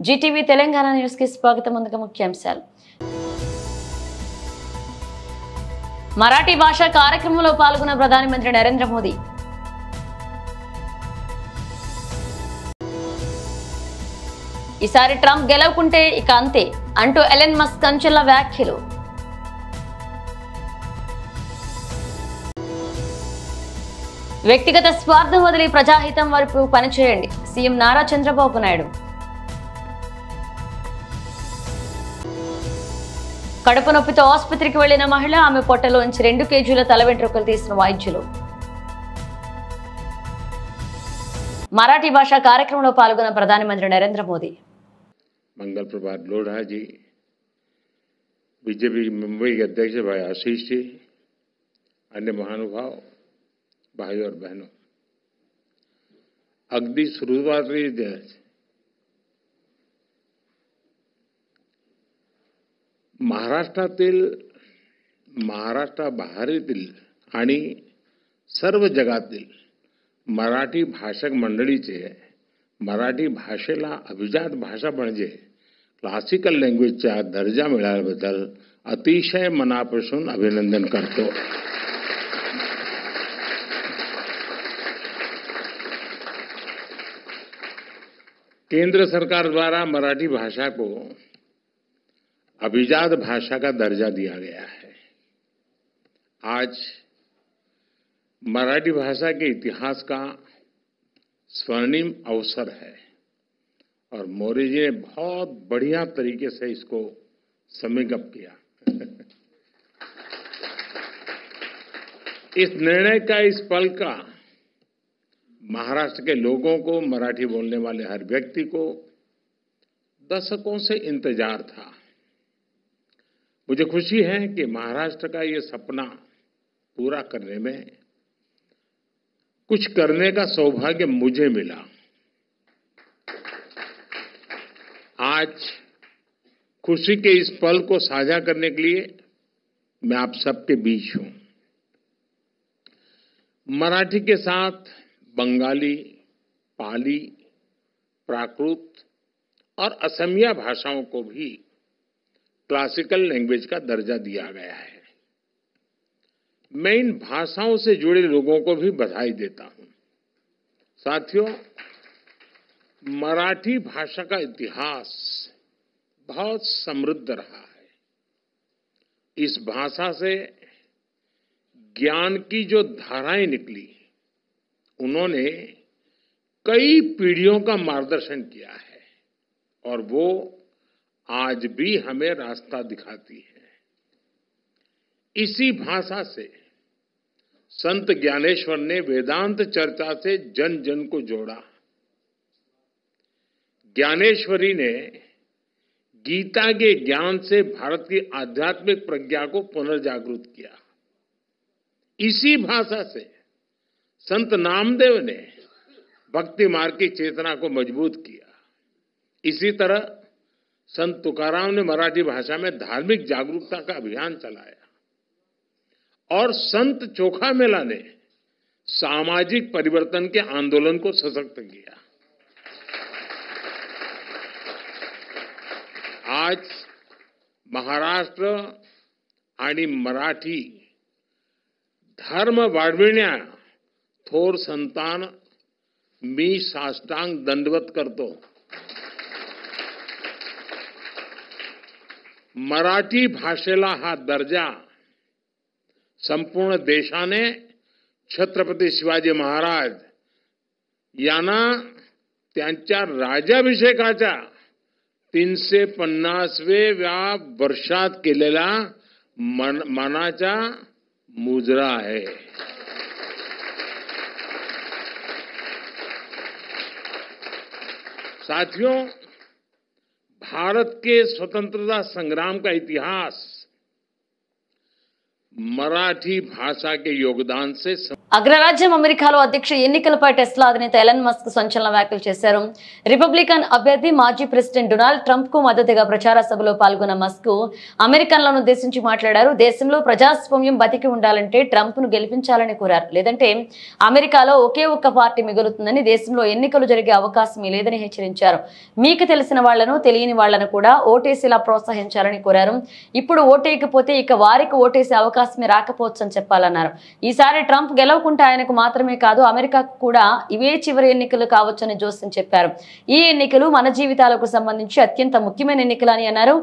Zee TV Telangana news కి స్వాగతం. ముందుగా ముఖ్యాంశాలు. మరాఠీ భాష కార్యక్రమంలో పాల్గొన్న ప్రధానమంత్రి నరేంద్ర మోదీ. ఈసారి ట్రంప్ గెలవకుంటే ఇక అంతే అంటూ ఎలన్ మస్క్ సంచలన వ్యాఖ్యలు. వ్యక్తిగత స్వార్థం వదిలి ప్రజాహితం వైపు పనిచేయండి, సీఎం నారా చంద్రబాబు నాయుడు. కడుపు నొప్పితో ఆసుపత్రికి వెళ్లిన మహిళ, ఆమె పొట్టలోంచి 2 కేజీల తల వెంట్రుకలు తీసిన వైద్యులు. మరాఠీ భాష కార్యక్రమంలో పాల్గొన్న ప్రధానమంత్రి నరేంద్ర మోదీ. मंगल प्रभात लोढ़ा जी, बीजेपी मुंबई के अध्यक्ष भाई आशीष जी, अन्य महानुभाव भाइयों और बहनों, अगदी सुरुवाती महाराष्ट्रातील, महाराष्ट्राबाहेरील आणि सर्व जगातील मराठी भाषक मंडळीचे मराठी भाषेला अभिजात भाषा म्हणजे क्लासिकल लँग्वेजचा दर्जा मिळाल्याबद्दल अतिशय मनापासून अभिनंदन करतो. केंद्र सरकार द्वारा मराठी भाषा को अभिजात भाषा का दर्जा दिया गया है. आज मराठी भाषा के इतिहास का स्वर्णिम अवसर है और मोदी जी ने बहुत बढ़िया तरीके से इसको समेकअप किया. इस निर्णय का, इस पल का महाराष्ट्र के लोगों को, मराठी बोलने वाले हर व्यक्ति को दशकों से इंतजार था. मुझे खुशी है कि महाराष्ट्र का ये सपना पूरा करने में कुछ करने का सौभाग्य मुझे मिला. आज खुशी के इस पल को साझा करने के लिए मैं आप सबके बीच हूं. मराठी के साथ बंगाली, पाली, प्राकृत और असमिया भाषाओं को भी क्लासिकल लैंग्वेज का दर्जा दिया गया है. मैं इन भाषाओं से जुड़े लोगों को भी बधाई देता हूं. साथियों, मराठी भाषा का इतिहास बहुत समृद्ध रहा है. इस भाषा से ज्ञान की जो धाराएं निकली, उन्होंने कई पीढ़ियों का मार्गदर्शन किया है और वो आज भी हमें रास्ता दिखाती है. इसी भाषा से संत ज्ञानेश्वर ने वेदांत चर्चा से जन जन को जोड़ा. ज्ञानेश्वरी ने गीता के ज्ञान से भारत की आध्यात्मिक प्रज्ञा को पुनर्जागृत किया. इसी भाषा से संत नामदेव ने भक्ति मार्ग की चेतना को मजबूत किया. इसी तरह संत तुकाराम ने मराठी भाषा में धार्मिक जागरूकता का अभियान चलाया और संत चोखा मेला ने सामाजिक परिवर्तन के आंदोलन को सशक्त किया. आज महाराष्ट्र आणि मराठी धर्म वाढविण्या थोर संतान मी साष्टांग दंडवत करतो. मराठी भाषेला हा दर्जा संपूर्ण देशाने छत्रपती शिवाजी महाराज यांना त्यांच्या राज्याभिषेकाच्या 350व्या वर्षात केलेला मानाचा मुजरा आहे. साथियों, भारत के स्वतंत्रता संग्राम का इतिहास मराठी भाषा के योगदान से అగ్రరాజ్యం అమెరికాలో అధ్యక్ష ఎన్నికలపై టెస్లా అధినేత ఎలన్ మస్క్ సంచలన వ్యాఖ్యలు చేశారు. రిపబ్లికన్ అభ్యర్థి మాజీ ప్రెసిడెంట్ డొనాల్డ్ ట్రంప్ కు మద్దతుగా ప్రచార సభలో పాల్గొన్న మస్క్ అమెరికన్లను ఉద్దేశించి మాట్లాడారు. దేశంలో ప్రజాస్వామ్యం బతికి ఉండాలంటే ట్రంప్ ను గెలిపించాలని కోరారు. లేదంటే అమెరికాలో ఒకే ఒక్క పార్టీ మిగులుతుందని, దేశంలో ఎన్నికలు జరిగే అవకాశం లేదని హెచ్చరించారు. మీకు తెలిసిన వాళ్లను, తెలియని వాళ్లను కూడా ఓటేసేలా ప్రోత్సహించాలని కోరారు. ఇప్పుడు ఓటేయకపోతే ఇక వారికి ఓటేసే అవకాశమే రాకపోవచ్చని చెప్పాలన్నారు. ఈసారి ట్రంప్ గెలవకుంటే ఆయనకు మాత్రమే కాదు, అమెరికాకు కూడా ఇవే చివరి ఎన్నికలు కావచ్చని జోసెన్ చెప్పారు. ఈ ఎన్నికలు మన జీవితాలకు సంబంధించి అత్యంత ముఖ్యమైన ఎన్నికలని అన్నారు.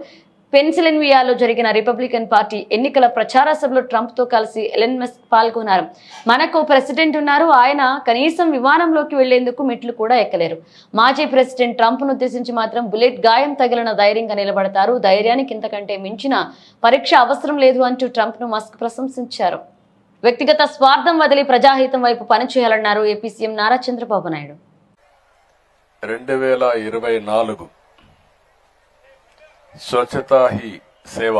పెన్సిల్వేనియాలో జరిగిన రిపబ్లికన్ పార్టీ ఎన్నికల ప్రచార సభలో ట్రంప్ తో కలిసి ఎలన్ మస్క్ పాల్గొన్నారు. మనకు ప్రెసిడెంట్ ఉన్నారు, ఆయన కనీసం విమానంలోకి వెళ్లేందుకు మెట్లు కూడా ఎక్కలేరు. మాజీ ప్రెసిడెంట్ ట్రంప్ ను ఉద్దేశించి మాత్రం బుల్లెట్ గాయం తగిలిన ధైర్యంగా నిలబడతారు. ధైర్యానికి ఇంతకంటే మించిన పరీక్ష అవసరం లేదు అంటూ ట్రంప్ ను మస్క్ ప్రశంసించారు. వ్యక్తిగత స్వార్థం వదిలి ప్రజాహితం వైపు పనిచేయాలన్నారు ఏపీ సీఎం నారా చంద్రబాబు నాయుడు. 2024 స్వచ్ఛతా హీ సేవ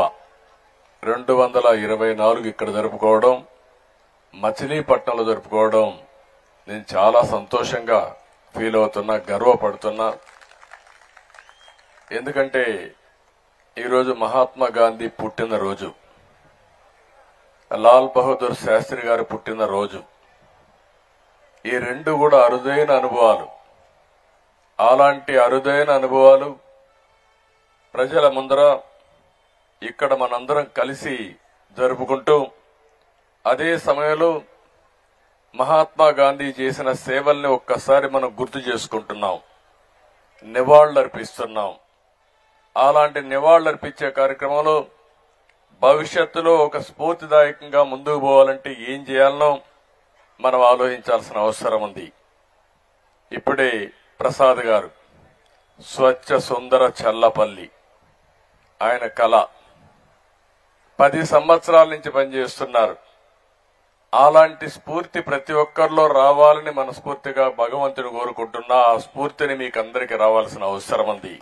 224 ఇక్కడ జరుపుకోవడం, మచిలీపట్నంలో జరుపుకోవడం నేను చాలా సంతోషంగా ఫీల్ అవుతున్నా, గర్వపడుతున్నా. ఎందుకంటే ఈరోజు మహాత్మా గాంధీ పుట్టినరోజు, లాల్ బహదూర్ శాస్త్రి గారు పుట్టినరోజు. ఈ రెండు కూడా అరుదైన అనుభవాలు. అలాంటి అరుదైన అనుభవాలు ప్రజల ముందర ఇక్కడ మనందరం కలిసి జరుపుకుంటూ, అదే సమయంలో మహాత్మా గాంధీ చేసిన సేవల్ని ఒక్కసారి మనం గుర్తు చేసుకుంటున్నాం, నివాళులర్పిస్తున్నాం. అలాంటి నివాళులర్పించే కార్యక్రమంలో భవిష్యత్తులో ఒక స్ఫూర్తిదాయకంగా ముందుకు పోవాలంటే ఏం చేయాలనో మనం ఆలోచించాల్సిన అవసరం ఉంది. ఇప్పుడే ప్రసాద్ గారు స్వచ్ఛ సుందర చల్లపల్లి ఆయన కళ 10 సంవత్సరాల నుంచి పనిచేస్తున్నారు. అలాంటి స్ఫూర్తి ప్రతి ఒక్కరిలో రావాలని మనస్ఫూర్తిగా భగవంతుడు కోరుకుంటున్నా. ఆ స్ఫూర్తిని మీకు అందరికీ రావాల్సిన అవసరం ఉంది.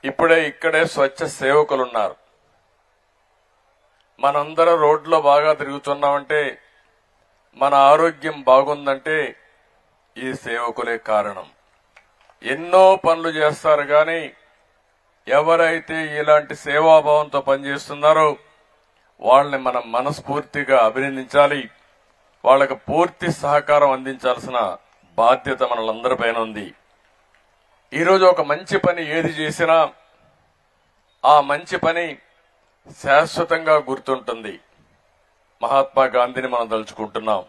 ఇక్కడే స్వచ్ఛ సేవకులున్నారు. మనందరం రోడ్లో బాగా తిరుగుతున్నామంటే, మన ఆరోగ్యం బాగుందంటే ఈ సేవకులే కారణం. ఎన్నో పనులు చేస్తారు కానీ ఎవరైతే ఇలాంటి సేవాభావంతో పనిచేస్తున్నారో వాళ్ళని మనం మనస్ఫూర్తిగా అభినందించాలి. వాళ్ళకు పూర్తి సహకారం అందించాల్సిన బాధ్యత మనలందరిపైన ఉంది. ఈరోజు ఒక మంచి పని ఏది చేసినా ఆ మంచి పని శాశ్వతంగా గుర్తుంటుంది. మహాత్మా గాంధీని మనం తలుచుకుంటున్నాం.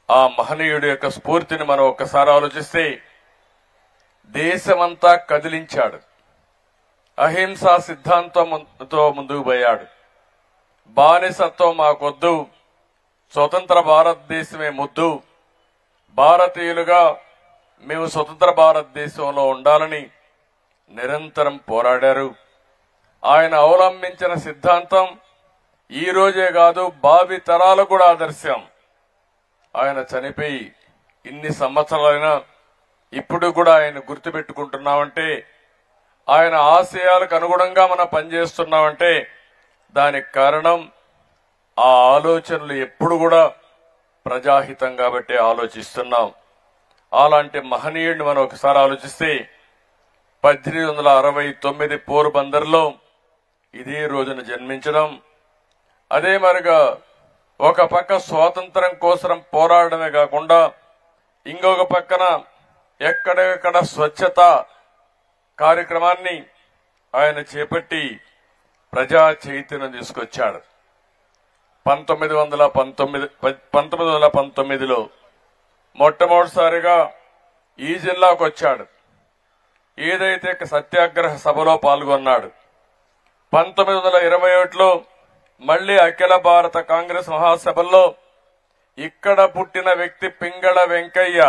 ఆ మహనీయుడి యొక్క స్ఫూర్తిని మనం ఒక్కసారి ఆలోచిస్తే, దేశమంతా కదిలించాడు. అహింసా సిద్ధాంతంతో ముందుకు పోయాడు. బానిసత్వం మాకొద్దు, స్వతంత్ర భారతదేశమే ముద్దు, భారతీయులుగా మేము స్వతంత్ర భారతదేశంలో ఉండాలని నిరంతరం పోరాడారు. ఆయన అవలంబించిన సిద్ధాంతం ఈ రోజే కాదు, భావి తరాలకు కూడా ఆదర్శం. ఆయన చనిపోయి ఇన్ని సంవత్సరాలైనా ఇప్పుడు కూడా ఆయన గుర్తుపెట్టుకుంటున్నామంటే, ఆయన ఆశయాలకు అనుగుణంగా మనం పనిచేస్తున్నామంటే దానికి కారణం ఆ ఆలోచనలు ఎప్పుడు కూడా ప్రజాహితం కాబట్టి ఆలోచిస్తున్నాం. అలాంటి మహనీయుడిని మనం ఒకసారి ఆలోచిస్తే, 1869 పోర్బందర్లో ఇదే రోజున జన్మించడం, అదే మరిగా ఒక పక్క స్వాతంత్రం కోసం పోరాడమే కాకుండా ఇంకొక పక్కన ఎక్కడెక్కడ స్వచ్ఛత కార్యక్రమాన్ని ఆయన చేపట్టి ప్రజా చైతన్యం తీసుకొచ్చాడు. 1919లో మొట్టమొదటిసారిగా ఈ జిల్లాకు వచ్చాడు. ఏదైతే సత్యాగ్రహ సభలో పాల్గొన్నాడు. 1921లో మళ్లీ అఖిల భారత కాంగ్రెస్ మహాసభల్లో ఇక్కడ పుట్టిన వ్యక్తి పింగళ వెంకయ్య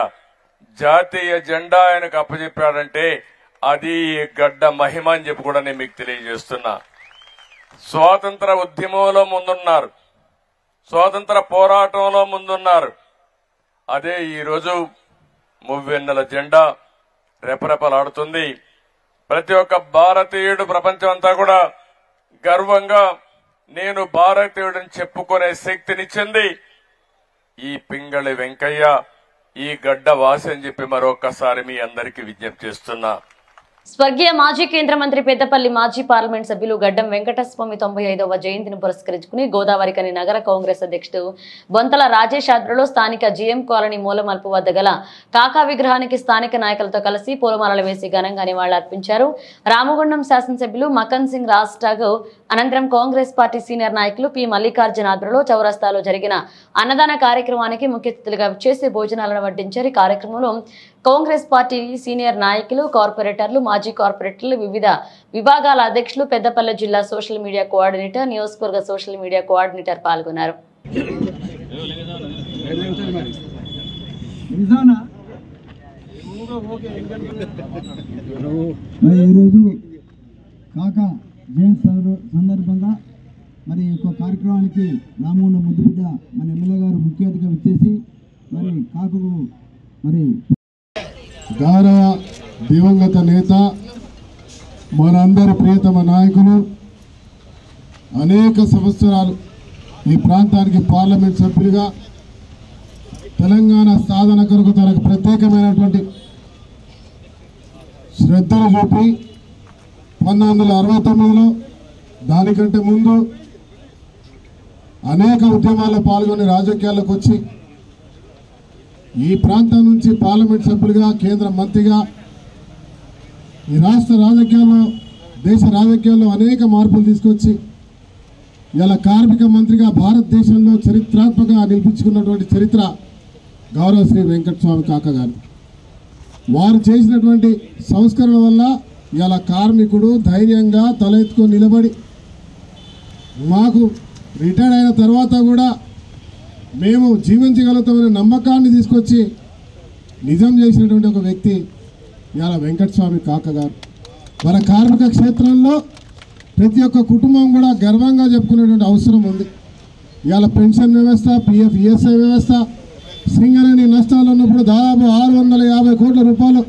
జాతీయ జెండా ఆయనకు అప్పచెప్పాడంటే అది గడ్డ మహిమ అని చెప్పి కూడా నేను మీకు తెలియజేస్తున్నా. స్వాతంత్ర ఉద్యమంలో ముందున్నారు, స్వాతంత్ర పోరాటంలో ముందున్నారు. అదే ఈరోజు మువ్వెన్నెల జెండా రెపరెపలాడుతుంది. ప్రతి ఒక్క భారతీయుడు ప్రపంచం అంతా కూడా గర్వంగా నేను భారతీయుడిని చెప్పుకునే శక్తినిచ్చింది ఈ పింగళి వెంకయ్య ఈ గడ్డ వాసి అని చెప్పి మరొకసారి మీ అందరికీ విజ్ఞప్తి చేస్తున్నా. స్వర్గీయ మాజీ కేంద్ర మంత్రి పెద్దపల్లి మాజీ పార్లమెంట్ సభ్యులు గడ్డం వెంకటస్వామి 95వ జయంతిని పురస్కరించుకుని గోదావరికని నగర కాంగ్రెస్ అధ్యక్షుడు బొంతల రాజేష్ ఆధ్వర్యంలో స్థానిక జీఎం కాలనీ మూలమల్పు వద్ద గల కాకా విగ్రహానికి స్థానిక నాయకులతో కలిసి పూలమాలలు వేసి ఘనంగా నివాళులర్పించారు. రామగుండం శాసనసభ్యులు మకన్ సింగ్ రాజ్టాగ్ అనంతరం కాంగ్రెస్ పార్టీ సీనియర్ నాయకులు పి మల్లికార్జున ఆధ్వర్యంలో చౌరస్తాలో జరిగిన అన్నదాన కార్యక్రమానికి ముఖ్య అతిథులుగా చేసి భోజనాలను వడ్డించారు. ఈ కార్యక్రమంలో కాంగ్రెస్ పార్టీ సీనియర్ నాయకులు, కార్పొరేటర్లు, మాజీ కార్పొరేటర్లు, వివిధ విభాగాల అధ్యక్షులు, పెద్దపల్లి జిల్లా సోషల్ మీడియా కోఆర్డినేటర్, నియోజకవర్గ సోషల్ మీడియా కోఆర్డినేటర్ పాల్గొన్నారు. సందర్భంగా మరి ఒక కార్యక్రమానికి రామగుండం ముద్దుబిడ్డ మన ఎమ్మెల్యే గారు ముఖ్య అతిథిగా వచ్చేసి మరి కాకుకు మరి గౌరవ దివంగత నేత మనందరి ప్రియతమ నాయకులు అనేక సంవత్సరాలు ఈ ప్రాంతానికి పార్లమెంట్ సభ్యులుగా తెలంగాణ సాధన కొరకు తనకు ప్రత్యేకమైనటువంటి శ్రద్ధను చూపి 1969లో దానికంటే ముందు అనేక ఉద్యమాల్లో పాల్గొని రాజకీయాల్లోకి వచ్చి ఈ ప్రాంతం నుంచి పార్లమెంట్ సభ్యులుగా, కేంద్ర మంత్రిగా ఈ రాష్ట్ర రాజకీయాల్లో, దేశ రాజకీయాల్లో అనేక మార్పులు తీసుకొచ్చి ఇలా కార్మిక మంత్రిగా భారతదేశంలో చరిత్రాత్మకంగా నిలిపించుకున్నటువంటి చరిత్ర గౌరవ శ్రీ వెంకటస్వామి కాకా గారు. వారు చేసినటువంటి సంస్కరణ వల్ల ఇలా కార్మికుడు ధైర్యంగా తల ఎత్తుకొని నిలబడి మాకు రిటైర్డ్ అయిన తర్వాత కూడా మేము జీవించగలుగుతామనే నమ్మకాన్ని తీసుకొచ్చి నిజం చేసినటువంటి ఒక వ్యక్తి ఇలా వెంకటస్వామి కాకా గారు. మన కార్మిక క్షేత్రంలో ప్రతి ఒక్క కుటుంబం కూడా గర్వంగా చెప్పుకునేటువంటి అవసరం ఉంది. ఇవాళ పెన్షన్ వ్యవస్థ, పిఎఫ్, ఈఎస్ఐ వ్యవస్థ, సింగరేణి నష్టాలు ఉన్నప్పుడు దాదాపు 650 కోట్ల రూపాయలు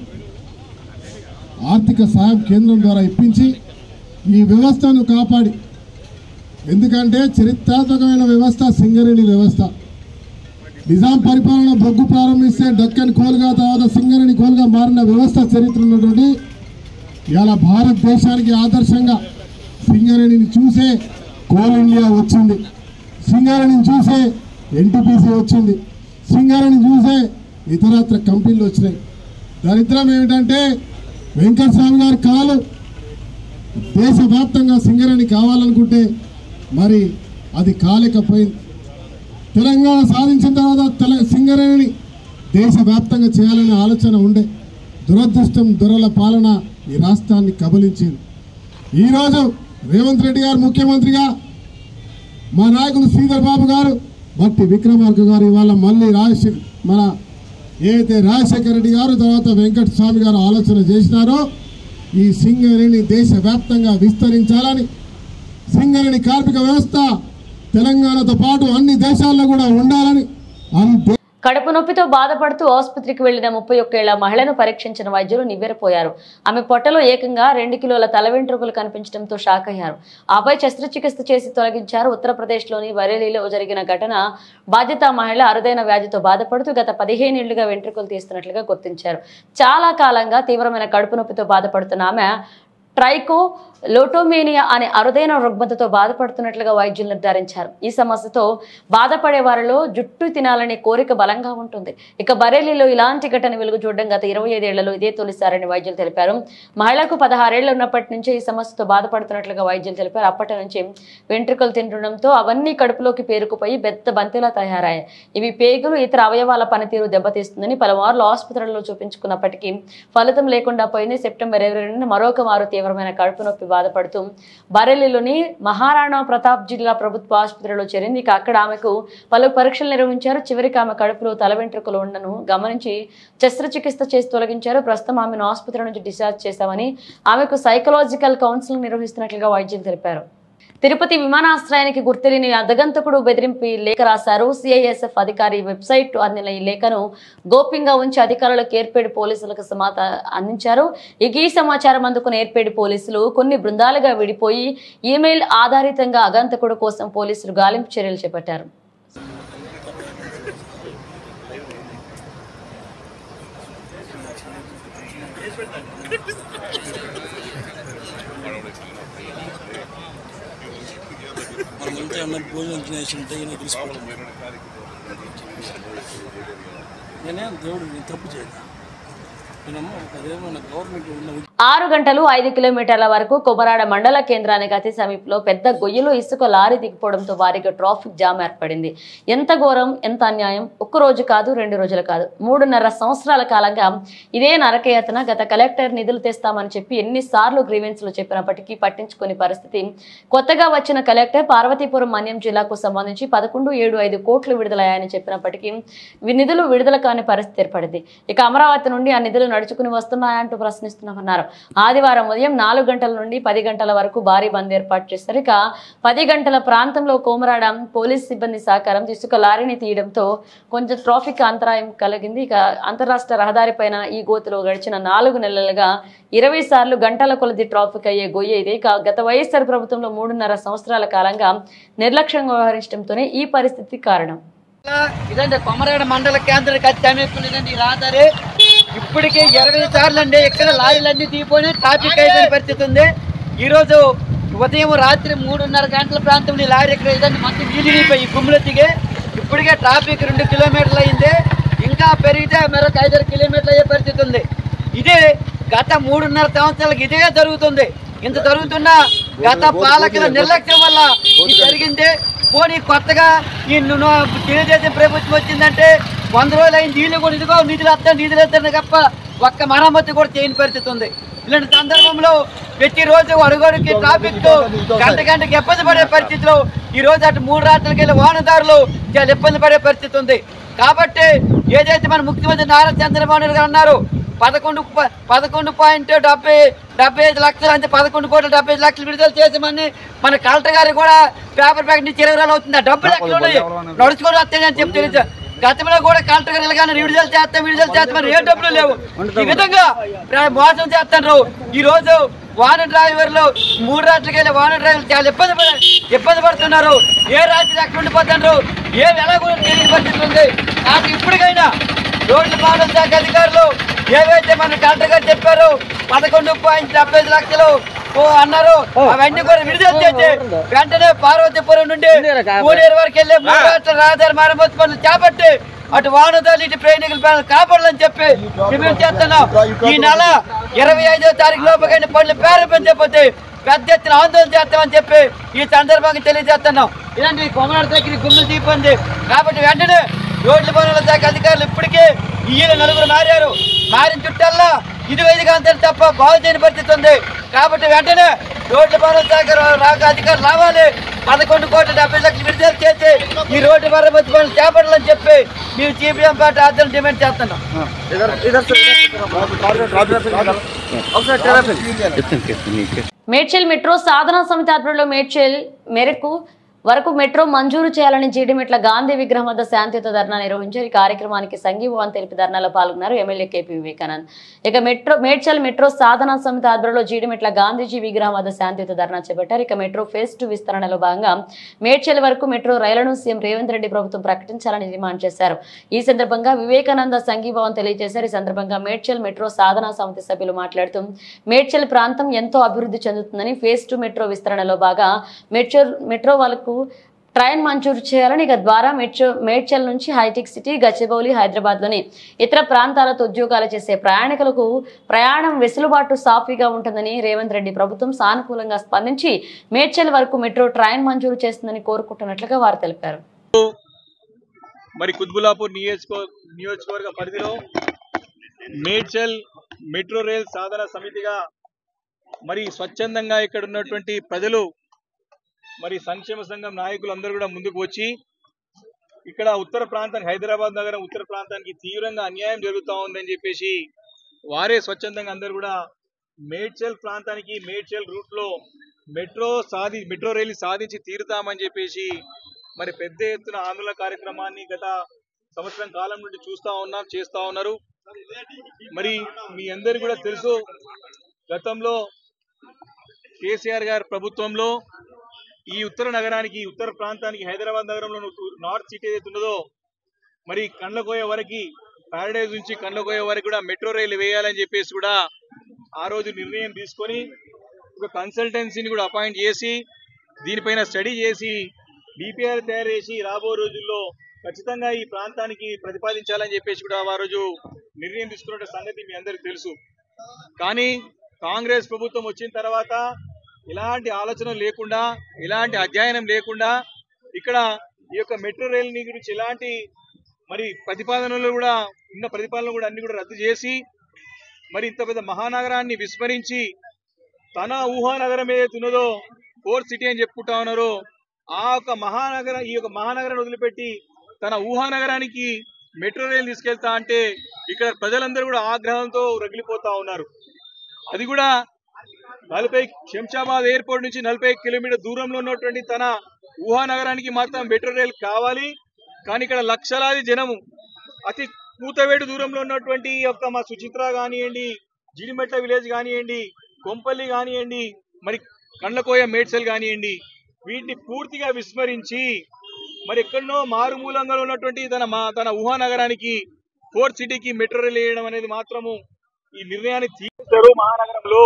ఆర్థిక సహాయం కేంద్రం ద్వారా ఇప్పించి ఈ వ్యవస్థను కాపాడి, ఎందుకంటే చరిత్రాత్మకమైన వ్యవస్థ సింగరేణి వ్యవస్థ. నిజాం పరిపాలన బొగ్గు ప్రారంభిస్తే డక్కన్ కోల్గా, తర్వాత సింగరేణి కోల్గా మారిన వ్యవస్థ చరిత్ర ఉన్నటువంటి ఇవాళ భారతదేశానికి ఆదర్శంగా సింగరేణిని చూసే కోల్ ఇండియా వచ్చింది, సింగరేణిని చూసే ఎన్టీపీసీ వచ్చింది, సింగరేణిని చూసే ఇతరత్ర కంపెనీలు వచ్చినాయి. దరిద్రం ఏమిటంటే వెంకటస్వామి గారి కళలు దేశవ్యాప్తంగా సింగరేణి కావాలనుకుంటే మరి అది కాలేకపోయింది. తెలంగాణ సాధించిన తర్వాత సింగరేణిని దేశవ్యాప్తంగా చేయాలనే ఆలోచన ఉండే. దురదృష్టం, దొరల పాలన ఈ రాష్ట్రాన్ని కబలించింది. ఈరోజు రేవంత్ రెడ్డి గారు ముఖ్యమంత్రిగా, మా నాయకులు శ్రీధర్ బాబు గారు, బట్టి విక్రమార్క గారు, ఇవాళ మళ్ళీ మన ఏదైతే రాజశేఖర రెడ్డి గారు, తర్వాత వెంకటస్వామి గారు ఆలోచన చేసినారో ఈ సింగరేణి దేశవ్యాప్తంగా విస్తరించాలని, సింగరేణి కార్మిక వ్యవస్థ తెలంగాణతో పాటు అన్ని దేశాల్లో కూడా ఉండాలని కడుపు నొప్పితో బాధపడుతూ ఆసుపత్రికి వెళ్లిన 31 ఏళ్ల మహిళను పరీక్షించిన వైద్యులు నివ్వెరపోయారు. ఆమె పొట్టలో ఏకంగా 2 కిలోల తల వెంట్రుకలు కనిపించడంతో షాక్ అయ్యారు. ఆపై శస్త్రచికిత్స చేసి తొలగించారు. ఉత్తరప్రదేశ్లోని బరేలీలో జరిగిన ఘటన. బాధిత మహిళ అరుదైన వ్యాధితో బాధపడుతూ గత 15 ఏళ్లుగా వెంట్రుకలు తీస్తున్నట్లుగా గుర్తించారు. చాలా కాలంగా తీవ్రమైన కడుపు నొప్పితో బాధపడుతున్న ఆమె ట్రైకోలోటోమేనియా అనే అరుదైన రుగ్మతతో బాధపడుతున్నట్లుగా వైద్యులు నిర్ధారించారు. ఈ సమస్యతో బాధపడే వారిలో జుట్టు తినాలనే కోరిక బలంగా ఉంటుంది. ఇక బరేలీలో ఇలాంటి ఘటన వెలుగు చూడడం గత 25 ఏళ్లలో ఇదే తొలిసారని వైద్యులు తెలిపారు. మహిళకు 16 ఏళ్లు ఉన్నప్పటి నుంచే ఈ సమస్యతో బాధపడుతున్నట్లుగా వైద్యులు తెలిపారు. అప్పటి నుంచి వెంట్రుకలు తింటుండడంతో అవన్నీ కడుపులోకి పేరుకుపోయి పెద్ద బంతిలా తయారయ్యాయి. ఇవి పేగులు, ఇతర అవయవాల పనితీరు దెబ్బతీస్తుందని పలుమార్లు ఆసుపత్రుల్లో చూపించుకున్నప్పటికీ ఫలితం లేకుండా పోయింది. సెప్టెంబర్ 22న మరొక మారు తీవ్రమైన కడుపు నొప్పి బాధపడుతూ బరేలీలోని మహారాణా ప్రతాప్ జిల్లా ప్రభుత్వ ఆసుపత్రిలో చేరింది. ఇక అక్కడ ఆమెకు పలు పరీక్షలు నిర్వహించారు. చివరికి ఆమె కడుపులో తల వెంట్రుకలు ఉండను గమనించి శస్త్రచికిత్స చేసి తొలగించారు. ప్రస్తుతం ఆమెను ఆసుపత్రి నుంచి డిశ్చార్జ్ చేశామని, ఆమెకు సైకలాజికల్ కౌన్సిలింగ్ నిర్వహిస్తున్నట్లుగా వైద్యులు తెలిపారు. తిరుపతి విమానాశ్రయానికి గుర్తెలిని అదగంతకుడు బెదిరింపి లేఖ రాశారు. సిఐఎస్ఎఫ్ అధికారి వెబ్సైట్ అందిన ఈ లేఖను గోప్యంగా ఉంచి అధికారులకు ఏర్పేడు పోలీసులకు సమాచారం అందించారు. ఈ సమాచారం అందుకున్న ఏర్పేడు పోలీసులు కొన్ని బృందాలుగా విడిపోయి ఈమెయిల్ ఆధారితంగా అగంతకుడు కోసం పోలీసులు గాలింపు చర్యలు చేపట్టారు. అన్న భోజనం తినేసి ఉంటే ఈయన తీసుకోవడం నేనే దేవుడు నేను తప్పు చేయను. 6 గంటలు 5 కిలోమీటర్ల వరకు కొమరాడ మండల కేంద్రానికి అతి సమీపంలో పెద్ద గొయ్యిలో ఇసుక లారీ దిగిపోవడంతో వారికి ట్రాఫిక్ జామ్ ఏర్పడింది. ఎంత ఘోరం, ఎంత అన్యాయం! ఒక్క రోజు కాదు, 2 రోజులు కాదు, 3.5 సంవత్సరాల కాలంగా ఇదే నరకయాతన. గత కలెక్టర్ నిధులు తెస్తామని చెప్పి ఎన్నిసార్లు గ్రీవెన్స్లు చెప్పినప్పటికీ పట్టించుకునే పరిస్థితి. కొత్తగా వచ్చిన కలెక్టర్ పార్వతీపురం మన్యం జిల్లాకు సంబంధించి 11.75 కోట్లు విడుదలయ్యాయని చెప్పినప్పటికీ నిధులు విడుదల కాని పరిస్థితి ఏర్పడింది. ఇక అమరావతి నుండి ఆ నిధులు నడుచుకుని వస్తున్నాయంటూ ప్రశ్నిస్తున్నామన్నారు. ఆదివారం ఉదయం 4 గంటల నుండి 10 గంటల వరకు భారీ బంద్ ఏర్పాటు చేశారు. ఇక 10 గంటల ప్రాంతంలో కోమరాడ పోలీస్ సిబ్బంది సహకారం ఇసుక లారీని తీయడంతో కొంచెం ట్రాఫిక్ అంతరాయం కలిగింది. ఇక అంతరాష్ట్ర రహదారిపైన ఈ గోతులో గడిచిన 4 నెలలుగా 20 సార్లు గంటల కొలది ట్రాఫిక్ అయ్యే గొయ్యి ఇది. గత వైఎస్ఆర్ ప్రభుత్వంలో 3.5 సంవత్సరాల కాలంగా నిర్లక్ష్యంగా వ్యవహరించడంతోనే ఈ పరిస్థితి కారణం. ఇదండి కొమరాడ మండల కేంద్రానికి అతి సమీపంలో ఇదండి ఈ రహదారి. ఇప్పటికే 20 సార్లు అండి ఇక్కడ లారీలన్నీ తీపోయి ట్రాఫిక్ అయిపోయిన పరిస్థితి ఉంది. ఈరోజు ఉదయం రాత్రి 3:30 గంటల ప్రాంతంలో ఈ లారీ ఇక్కడ ఇదండి మొత్తం నీళ్ళిపోయి గుమ్ములు దిగి ఇప్పటికే ట్రాఫిక్ 2 కిలోమీటర్లు అయింది. ఇంకా పెరిగితే మరొక 5-6 కిలోమీటర్లు అయ్యే పరిస్థితి ఉంది. ఇదే గత 3.5 సంవత్సరాలకు ఇదే జరుగుతుంది. ఇంత జరుగుతున్న గత పాలకుల నిర్లక్ష్యం వల్ల ఇది జరిగింది. పోనీ కొత్తగా ఈ తెలుగుదేశం ప్రభుత్వం వచ్చిందంటే 100 రోజులు అయింది. నీళ్ళు కూడా ఇదిగో నిధులు వస్తాయి తప్ప ఒక్క మరమ్మతు కూడా చేయని పరిస్థితి ఉంది. ఇలాంటి సందర్భంలో ప్రతిరోజు అడుగడుకి ట్రాఫిక్ గంటకి ఇబ్బంది పడే పరిస్థితిలో ఈ రోజు అటు 3 రాత్రులకి వెళ్ళి వాహనదారులు చాలా ఇబ్బంది పడే పరిస్థితి ఉంది. కాబట్టి ఏదైతే మన ముఖ్యమంత్రి నారా చంద్రబాబు నాయుడు గారు అన్నారు 11.75 లక్షలు అంటే 11.75 లక్షలు విడుదల చేసామని మన కలెక్టర్ గారు కూడా పేపర్ ప్యాకెట్ నుంచి 20 రోజులు అవుతుంది. ఆ డబ్బులు ఎక్కడ ఉన్నాయి నడుచుకొని వస్తాయని చెప్పి తెలియదు. గతంలో కూడా కలెక్టర్ గారు ఇలాగానే విడుదల చేస్తామని ఏ డబ్బులు లేవు. ఈ విధంగా మోసం చేస్తున్నారు. ఈ రోజు వాహన డ్రైవర్లు 3 రాత్రులకి వెళ్ళి వాహన డ్రైవర్లు చాలా ఇబ్బంది పడుతున్నారు. ఏ రాత్రి ఎక్కడ ఉండిపోతున్నారు, ఏ ఎలా కూడా తెలియని పరిస్థితి ఉంది. నాకు ఇప్పటికైనా రోడ్ల భవన శాఖ అధికారులు ఏవైతే మన కలెక్టర్ గారు చెప్పారో 11.75 లక్షలు అన్నారు అవన్నీ కూడా విడుదల చేసి వెంటనే పార్వతీపురం నుండి పూలేరు వరకు వెళ్ళి 3 రాష్ట్రాల రహదారి మరమ్మతు పనులు చేపట్టి అటు వాహనదారులు ఇటు ప్రయాణికుల పనులు కాపాడాలని చెప్పి డిమాండ్ చేస్తున్నాం. ఈ నెల 25వ తారీఖు లోపుగా పనులు ప్రారంభించకపోతే పెద్ద ఎత్తున ఆందోళన చేస్తామని చెప్పి ఈ సందర్భంగా తెలియజేస్తున్నాం. ఇలాంటి కొమరాడ దగ్గర గుమ్ములు తీపింది కాబట్టి వెంటనే రోడ్ల పనుల శాఖ అధికారులు ఇప్పటికే ఈయన 4 మారారు. మారిన చుట్టల్లా ఇదిగా అంతే తప్ప బాగు చేయని పరిస్థితి ఉంది. కాబట్టి వెంటనే రోడ్ల పనుల శాఖ అధికారులు రావాలి. 11.70 లక్షలు విడుదల చేసి ఈ రోడ్డు మరమ్మతు పనులు చేపట్టాలని చెప్పి మేము సిపిఎం పార్టీ ఆధ్వర్యంలో డిమాండ్ చేస్తున్నాం. మేడ్చల్ మెట్రో సాధనా సమితి ఆధ్వర్యంలో మేడ్చల్ మేరకు వరకు మెట్రో మంజూరు చేయాలని జీడిమెట్ల గాంధీ విగ్రహం వద్ద శాంతియుత ధర్నా నిర్వహించారు. ఈ కార్యక్రమానికి సంఘీభావం తెలిపి ధర్నాలో పాల్గొన్నారు ఎమ్మెల్యే కేపీ వివేకానంద్. ఇక మేడ్చల్ మెట్రో సాధనా సమితి ఆధ్వర్యంలో జీడిమెట్ల గాంధీజీ విగ్రహం వద్ద శాంతియుత ధర్నా చేపట్టారు. ఇక మెట్రో ఫేజ్ 2 విస్తరణలో భాగంగా మేడ్చల్ వరకు మెట్రో రైళ్లను సీఎం రేవంత్ రెడ్డి ప్రభుత్వం ప్రకటించాలని డిమాండ్ చేశారు. ఈ సందర్భంగా వివేకానంద సంఘీభావం తెలియజేశారు. ఈ సందర్భంగా మేడ్చల్ మెట్రో సాధనా సమితి సభ్యులు మాట్లాడుతూ మేడ్చల్ ప్రాంతం ఎంతో అభివృద్ధి చెందుతుందని ఫేజ్ 2 మెట్రో విస్తరణలో భాగంగా మెట్రో వాళ్ళకు ట్రైన్ మంజూరు చేయాలని ఇక ద్వారా మేడ్చల్ నుంచి హైటెక్ సిటీ గచ్చిబౌలి హైదరాబాద్ లోని ఇతర ప్రాంతాలతో ఉద్యోగాలు చేసే ప్రయాణికులకు ప్రయాణం వెసులుబాటు సాఫీగా ఉంటుందని రేవంత్ రెడ్డి ప్రభుత్వం సానుకూలంగా స్పందించి మేడ్చల్ వరకు మెట్రో ట్రైన్ మంజూరు చేస్తుందని కోరుకుంటున్నట్లుగా వారు తెలిపారు. మరి కుత్బుల్లాపూర్ నియోజకవర్గ పరిధిలో మేడ్చల్ మెట్రో రైల్ సాధన సమితిగా మరి స్వచ్ఛందంగా ఇక్కడ ఉన్నటువంటి ప్రజలు మరి సంక్షేమ సంఘం నాయకులు అందరూ కూడా ముందుకు వచ్చి ఇక్కడ ఉత్తర ప్రాంతానికి హైదరాబాద్ నగరం ఉత్తర ప్రాంతానికి తీవ్రంగా అన్యాయం జరుగుతూ ఉందని చెప్పేసి వారే స్వచ్ఛందంగా అందరూ కూడా మేడ్చల్ ప్రాంతానికి మేడ్చల్ రూట్ లో మెట్రో రైలు సాధించి తీరుతామని చెప్పేసి మరి పెద్ద ఎత్తున ఆందోళన కార్యక్రమాన్ని గత సంవత్సరం కాలం నుండి చేస్తా ఉన్నారు. మరి మీ అందరు కూడా తెలుసు గతంలో కేసీఆర్ గారి ప్రభుత్వంలో ఈ ఉత్తర నగరానికి ఉత్తర ప్రాంతానికి హైదరాబాద్ నగరంలో నార్త్ సిటీ ఏదైతే ఉన్నదో మరి కండ్లకోయ వరకు ప్యారడైజ్ నుంచి కండ్లకోయ వరకు కూడా మెట్రో రైలు వేయాలని చెప్పేసి కూడా ఆ రోజు నిర్ణయం తీసుకొని ఒక కన్సల్టెన్సీని కూడా అపాయింట్ చేసి దీనిపైన స్టడీ చేసి డిపిఆర్ తయారు చేసి రాబో రోజుల్లో ఖచ్చితంగా ఈ ప్రాంతానికి ప్రతిపాదించాలని చెప్పేసి కూడా ఆ రోజు నిర్ణయం తీసుకున్న సంగతి మీ అందరికీ తెలుసు. కానీ కాంగ్రెస్ ప్రభుత్వం వచ్చిన తర్వాత ఇలాంటి ఆలోచన లేకుండా, ఇలాంటి అధ్యయనం లేకుండా ఇక్కడ ఈ యొక్క మెట్రో రైల్ గురించి ఎలాంటి మరి ప్రతిపాదనలు కూడా ఉన్న ప్రతిపాదనలు కూడా అన్ని కూడా రద్దు చేసి మరి ఇంత పెద్ద మహానగరాన్ని విస్మరించి తన ఊహానగరం ఏదైతే ఉన్నదో ఫోర్త్ సిటీ అని చెప్పుకుంటా ఉన్నారో ఈ యొక్క మహానగరాన్ని వదిలిపెట్టి తన ఊహానగరానికి మెట్రో రైలు తీసుకెళ్తా అంటే ఇక్కడ ప్రజలందరూ కూడా ఆగ్రహంతో రగిలిపోతా ఉన్నారు. అది కూడా శంషాబాద్ ఎయిర్పోర్ట్ నుంచి 40 కిలోమీటర్ దూరంలో ఉన్నటువంటి తన ఊహానగరానికి మాత్రం మెట్రో రైలు కావాలి. కానీ ఇక్కడ లక్షలాది జనము అతి కూతవేటు దూరంలో ఉన్నటువంటి యొక్క మా సుచిత్ర కానివ్వండి, జిడిమెట్ల విలేజ్ కానివ్వండి, కొంపల్లి కానివ్వండి, మరి కండ్లకోయ మేడ్చల్ కానివ్వండి, వీటిని పూర్తిగా విస్మరించి మరి ఎక్కడనో మారుమూలంగా ఉన్నటువంటి తన ఊహానగరానికి ఫోర్త్ సిటీకి మెట్రో రైలు వేయడం అనేది మాత్రము ఈ నిర్ణయాన్ని తీసుకుంటారు. మహానగరంలో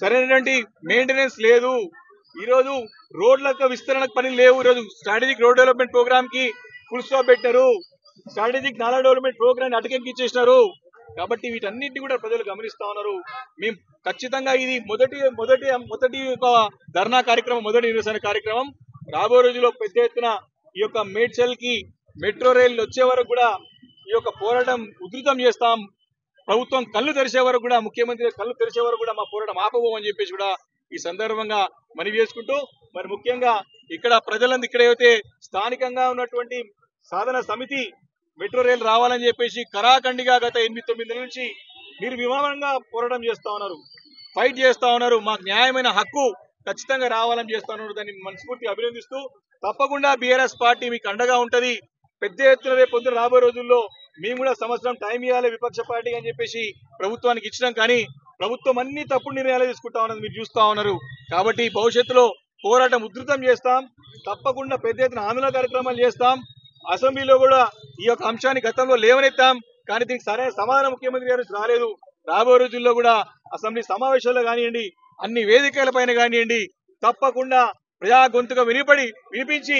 సరైనటువంటి మెయింటెనెన్స్ లేదు. ఈరోజు రోడ్లకు విస్తరణకు పని లేవు. ఈరోజు స్ట్రాటజిక్ రోడ్ డెవలప్మెంట్ ప్రోగ్రామ్ కి ఫుల్ స్టాప్ పెట్టారు. స్ట్రాటజిక్ నాలా డెవలప్మెంట్ ప్రోగ్రామ్ అటకెక్కించేసినారు. కాబట్టి వీటన్నిటిని కూడా ప్రజలు గమనిస్తా ఉన్నారు. మేము ఖచ్చితంగా ఇది మొదటి ఒక ధర్నా కార్యక్రమం, మొదటి నిరసన కార్యక్రమం. రాబో రోజుల్లో పెద్ద ఎత్తున ఈ యొక్క మేడ్చల్ కి మెట్రో రైలు వచ్చే వరకు కూడా ఈ యొక్క పోరాటం ఉధృతం చేస్తాం. ప్రభుత్వం కళ్ళు తెరిచే వరకు కూడా, ముఖ్యమంత్రి కళ్ళు తెరిచే వరకు కూడా మా పోరాటం ఆపబోమని చెప్పేసి కూడా ఈ సందర్భంగా మనవి చేసుకుంటూ, మరి ముఖ్యంగా ఇక్కడ ప్రజలందరూ ఇక్కడ ఏవైతే స్థానికంగా ఉన్నటువంటి సాధన సమితి మెట్రో రైలు రావాలని చెప్పేసి కరాఖండిగా గత 8-9 నెలల నుంచి నిర్వివాదంగా పోరాటం చేస్తా ఉన్నారు, ఫైట్ చేస్తా ఉన్నారు. మాకు న్యాయమైన హక్కు ఖచ్చితంగా రావాలని చేస్తా ఉన్నారు. దాన్ని మనస్ఫూర్తిగా అభినందిస్తూ తప్పకుండా బీఆర్ఎస్ పార్టీ మీకు అండగా ఉంటది. పెద్ద ఎత్తున రేపు పొద్దున రాబోయే రోజుల్లో మేము కూడా సంవత్సరం టైం ఇవ్వాలి విపక్ష పార్టీ అని చెప్పేసి ప్రభుత్వానికి ఇచ్చినాం. కానీ ప్రభుత్వం అన్ని తప్పుడు నిర్ణయాలు తీసుకుంటా ఉన్నది మీరు చూస్తా ఉన్నారు. కాబట్టి భవిష్యత్తులో పోరాటం ఉధృతం చేస్తాం. తప్పకుండా పెద్ద ఎత్తున ఆందోళన కార్యక్రమాలు చేస్తాం. అసెంబ్లీలో కూడా ఈ యొక్క అంశాన్ని గతంలో లేవనెత్తాం. కానీ దీనికి సరైన సమాధానం ముఖ్యమంత్రి గారు రాలేదు. రాబోయే రోజుల్లో కూడా అసెంబ్లీ సమావేశాల్లో కానివ్వండి, అన్ని వేదికల పైన కానివ్వండి, తప్పకుండా ప్రజా గొంతుగా వినిపించి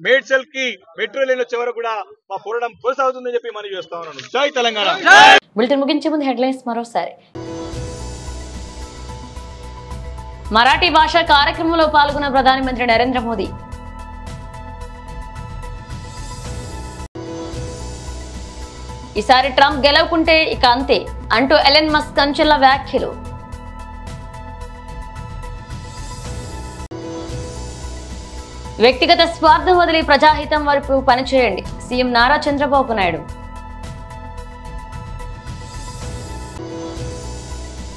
మేడ్చల్ కి మెట్రో రైలు వచ్చే వరకు కూడా మా పోరాటం కొనసాగుతుందని చెప్పి మనం చేస్తా ఉన్నాను. జై తెలంగాణ. బులెటిన్ ముగించే ముందు హెడ్లైన్స్ మరోసారి. మరాఠీ భాష కార్యక్రమంలో పాల్గొన్న ప్రధానమంత్రి నరేంద్ర మోదీ. ఈసారి ట్రంప్ గెలవకుంటే ఇక అంతే అంటూ ఎలన్ మస్క్ సంచలన వ్యాఖ్యలు. వ్యక్తిగత స్వార్థం వదిలి ప్రజాహితం వైపు పనిచేయండి, సీఎం నారా చంద్రబాబు నాయుడు.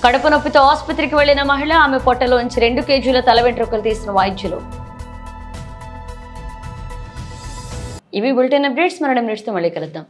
కడుపు నొప్పితో ఆసుపత్రికి వెళ్లిన మహిళ, ఆమె పొట్టలోంచి 2 కేజీల తల వెంట్రుకలు తీసిన వైద్యులు. ఇవి బులెటిన్ అప్డేట్స్. మరో నిమిషంతో మళ్ళీ కలుద్దాం.